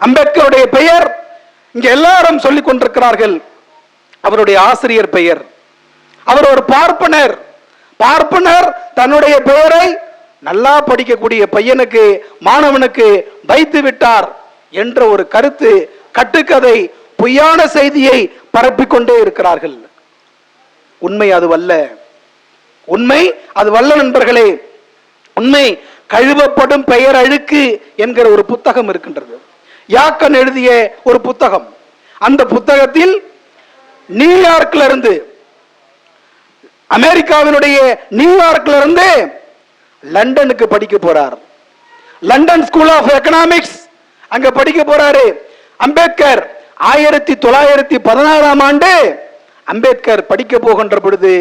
அம்பேத்கருடைய பெயர் இங்க எல்லாரும் சொல்லிக் கொண்டிருக்கிறார்கள். அவருடைய ஆசிரியர் பெயர், அவர் ஒரு பார்ப்பனர். பார்ப்பனர் தன்னுடைய பெயரை நல்லா படிக்கக்கூடிய பையனுக்கு, மாணவனுக்கு வைத்து விட்டார் என்ற ஒரு கருத்து, கட்டுக்கதை, பொய்யான செய்தியை பரப்பிக்கொண்டே இருக்கிறார்கள். உண்மை அதுவல்ல, உண்மை அதுவல்ல நண்பர்களே. உண்மை கழுவப்படும் பெயர் அழுக்கு என்கிற ஒரு புத்தகம் இருக்கின்றது, யாக்கன் எழுதிய ஒரு புத்தகம். அந்த புத்தகத்தில் நியூயார்க்ல இருந்து, அமெரிக்காவினுடைய நியூயார்க்ல இருந்து லண்டனுக்கு படிக்க போறார். லண்டன் ஸ்கூல் ஆஃப் எக்கனாமிக்ஸ் அங்க படிக்க போறாரு. அம்பேத்கர் 1916ஆம் ஆண்டு அம்பேத்கர் படிக்க போகின்ற பொழுது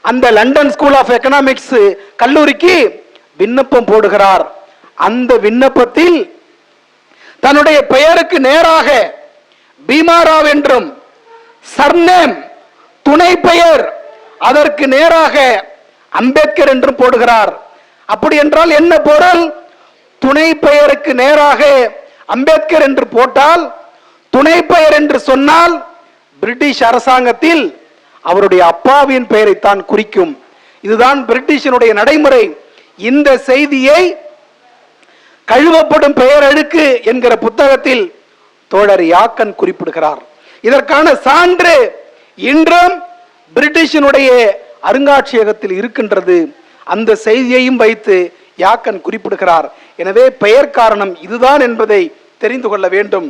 அந்த லண்டன் ஸ்கூல் ஆஃப் எக்கனாமிக்ஸ் கல்லூரிக்கு விண்ணப்பம் போடுகிறார். அந்த விண்ணப்பத்தில் தன்னுடைய பெயருக்கு நேராக பீமாராவ் என்றும், சர்நேம் துணை பெயர் அதற்கு நேராக அம்பேத்கர் என்றும் போடுகிறார். அப்படி என்றால் என்ன பொருள்? துணை பெயருக்கு நேராக அம்பேத்கர் என்று போட்டால், துணை பெயர் என்று சொன்னால் பிரிட்டிஷ் அரசாங்கத்தில் அவருடைய அப்பாவின் பெயரைத்தான் குறிக்கும். இதுதான் பிரிட்டிஷனுடைய நடைமுறை. இந்த செய்தியை கழுவப்படும் பெயர் அழுக்கு என்கிற புத்தகத்தில் தோழர் யாக்கன் குறிப்பிடுகிறார். இதற்கான சான்று இன்றும் பிரிட்டிஷனுடைய அருங்காட்சியகத்தில் இருக்கின்றது. அந்த செய்தியையும் வைத்து யாக்கன் குறிப்பிடுகிறார். எனவே பெயர் காரணம் இதுதான் என்பதை தெரிந்து கொள்ள வேண்டும்.